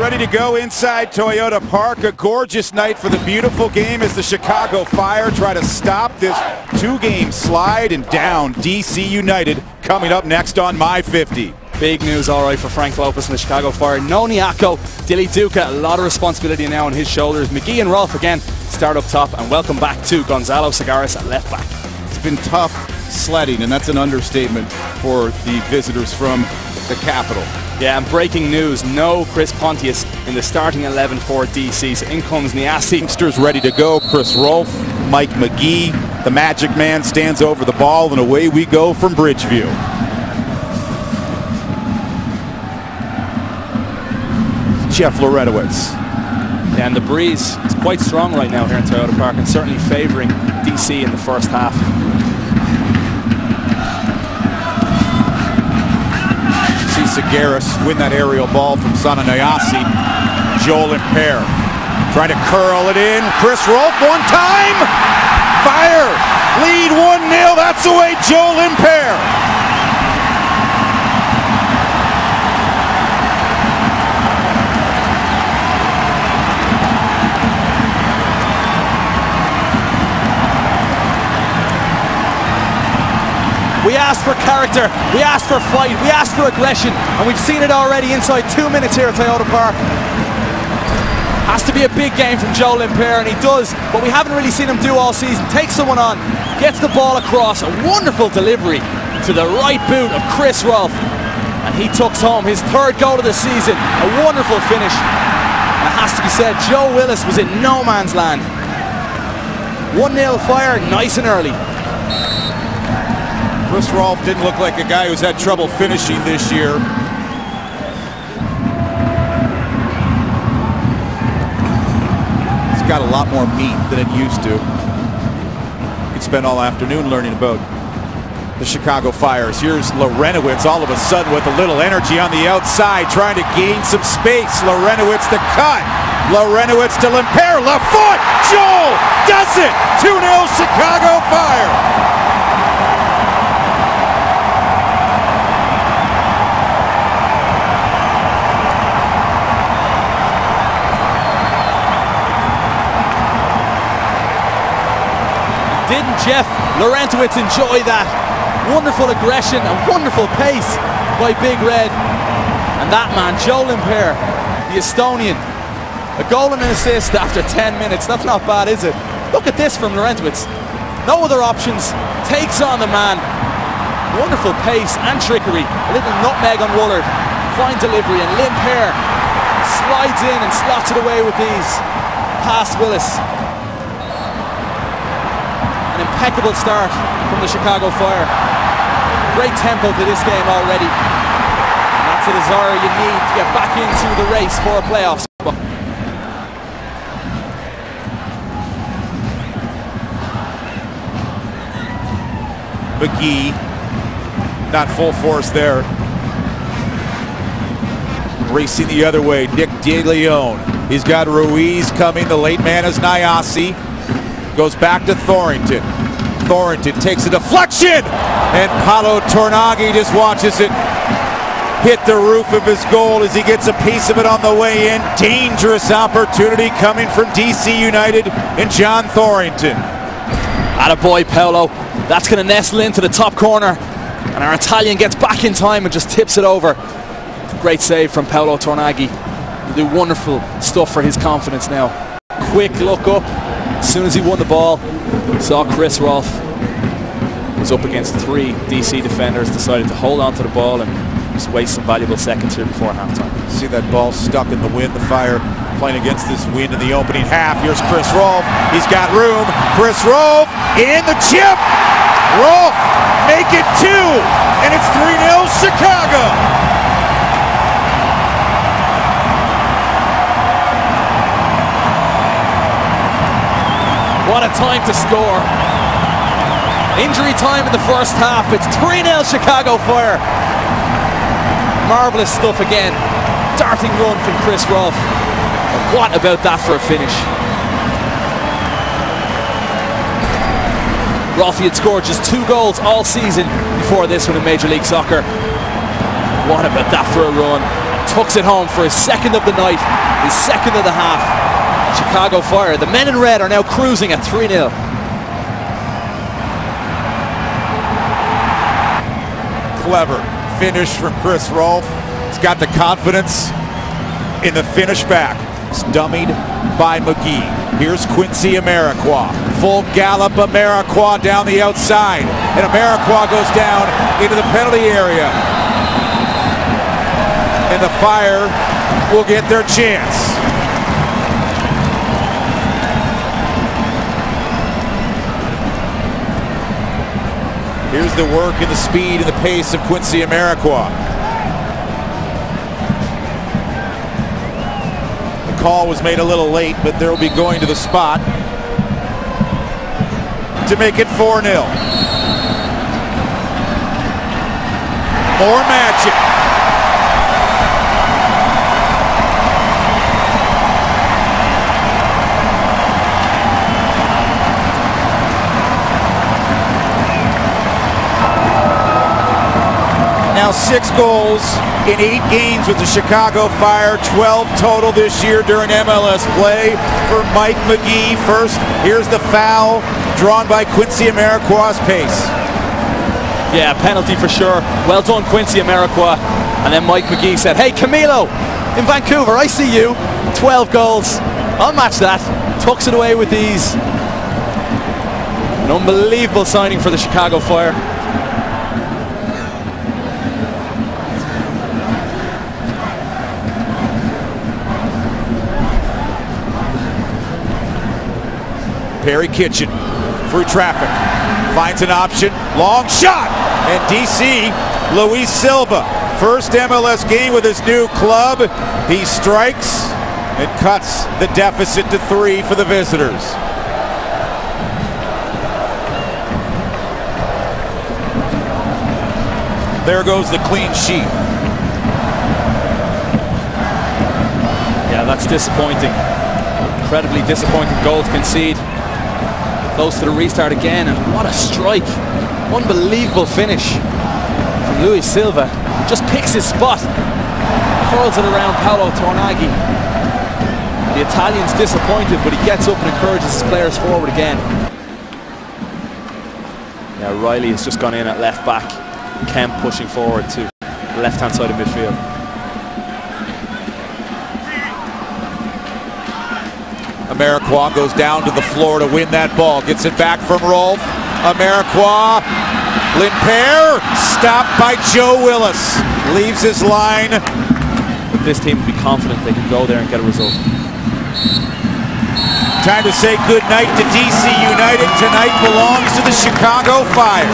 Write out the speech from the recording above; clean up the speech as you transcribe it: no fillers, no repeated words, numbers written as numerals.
ready to go inside Toyota Park. A gorgeous night for the beautiful game as the Chicago Fire try to stop this two-game slide and down DC United. Coming up next on My 50. Big news, all right, for Frank Lopez and the Chicago Fire. No Nyako, Dilly Duka, a lot of responsibility now on his shoulders. McGee and Rolfe again start up top, and welcome back to Gonzalo Segares at left back. It's been tough sledding, and that's an understatement for the visitors from the capital. Yeah, and breaking news, no Chris Pontius in the starting 11 for DC. So in comes Niassi. Youngsters ready to go. Chris Rolfe, Mike McGee, the Magic Man stands over the ball, and away we go from Bridgeview. Jeff Larentowicz. Yeah, and the breeze is quite strong right now here in Toyota Park, and certainly favouring DC in the first half. Segares win that aerial ball from Sana Niassi. Joel Impair trying to curl it in. Chris Rolfe one time. Fire lead 1-0. That's the way Joel Impair. We asked for character, we asked for fight, we asked for aggression, and we've seen it already inside 2 minutes here at Toyota Park. Has to be a big game from Joel Impair, and he does, but we haven't really seen him do all season. Takes someone on, gets the ball across, a wonderful delivery to the right boot of Chris Rolfe, and he tucks home his third goal of the season. A wonderful finish. And it has to be said, Joe Willis was in no man's land. 1-0 Fire, nice and early. Chris Rolfe didn't look like a guy who's had trouble finishing this year. It's got a lot more meat than it used to. You could spend all afternoon learning about the Chicago Fires. Here's Larentowicz all of a sudden with a little energy on the outside, trying to gain some space. Larentowicz the cut. Larentowicz to Impair, left foot. Joel does it. 2-0 Chicago Fire. Didn't Jeff Larentowicz enjoy that? Wonderful aggression and wonderful pace by Big Red. And that man, Joel Impair, the Estonian. A goal and an assist after 10 minutes. That's not bad, is it? Look at this from Larentowicz. No other options. Takes on the man. Wonderful pace and trickery. A little nutmeg on Woolard. Fine delivery, and Impair slides in and slots it away with these. Past Willis. Impeccable start from the Chicago Fire. Great tempo to this game already. And that's a desire you need to get back into the race for a playoff spot. McGee, not full force there. Racing the other way, Nick DeLeon. He's got Ruiz coming. The late man is Niassi. Goes back to Thorrington. Thorrington takes a deflection, and Paolo Tornaghi just watches it hit the roof of his goal as he gets a piece of it on the way in. Dangerous opportunity coming from DC United and John Thorrington. Attaboy, Paolo. That's going to nestle into the top corner, and our Italian gets back in time and just tips it over. Great save from Paolo Tornaghi. He'll do wonderful stuff for his confidence now. Quick look up. As soon as he won the ball, saw Chris Rolfe was up against 3 DC defenders, decided to hold on to the ball and just waste some valuable seconds here before halftime. See that ball stuck in the wind. The Fire playing against this wind in the opening half. Here's Chris Rolfe. He's got room. Chris Rolfe in the chip. Rolfe make it 2, and it's 3-0 Chicago. What a time to score. Injury time in the first half. It's 3-0 Chicago Fire. Marvellous stuff again. Darting run from Chris Rolfe. And what about that for a finish? Rolfe had scored just 2 goals all season before this one in Major League Soccer. What about that for a run? tucks it home for his second of the night, his second of the half. Chicago Fire, the men in red, are now cruising at 3-0. Clever finish from Chris Rolfe. He's got the confidence in the finish back. It's dummied by McGee. Here's Quincy Amarikwa. Full gallop Amarikwa down the outside. And Amarikwa goes down into the penalty area. And the Fire will get their chance. Here's the work and the speed and the pace of Quincy Amarikwa. The call was made a little late, but they'll be going to the spot to make it 4-0. More magic. Now 6 goals in 8 games with the Chicago Fire, 12 total this year during MLS play for Mike McGee. First, here's the foul drawn by Quincy Amarikwa's pace. Yeah, penalty for sure. Well done, Quincy Amarikwa. And then Mike McGee said, hey, Camilo, in Vancouver, I see you. 12 goals. I'll match that. Tucks it away with ease. An unbelievable signing for the Chicago Fire. Perry Kitchen through traffic, finds an option, long shot, and DC, Luis Silva, first MLS game with his new club. He strikes and cuts the deficit to 3 for the visitors. There goes the clean sheet. Yeah, that's disappointing. Incredibly disappointing goal to concede. Close to the restart again, and what a strike. Unbelievable finish from Luis Silva. Just picks his spot, curls it around Paolo Tornaghi. The Italian's disappointed, but he gets up and encourages his players forward again. Yeah, Riley has just gone in at left back. Kemp pushing forward to the left-hand side of midfield. Amarikwa goes down to the floor to win that ball. Gets it back from Rolfe. Amarikwa. Limpere stopped by Joe Willis. Leaves his line. But this team will be confident they can go there and get a result. Time to say good night to DC United. Tonight belongs to the Chicago Fire.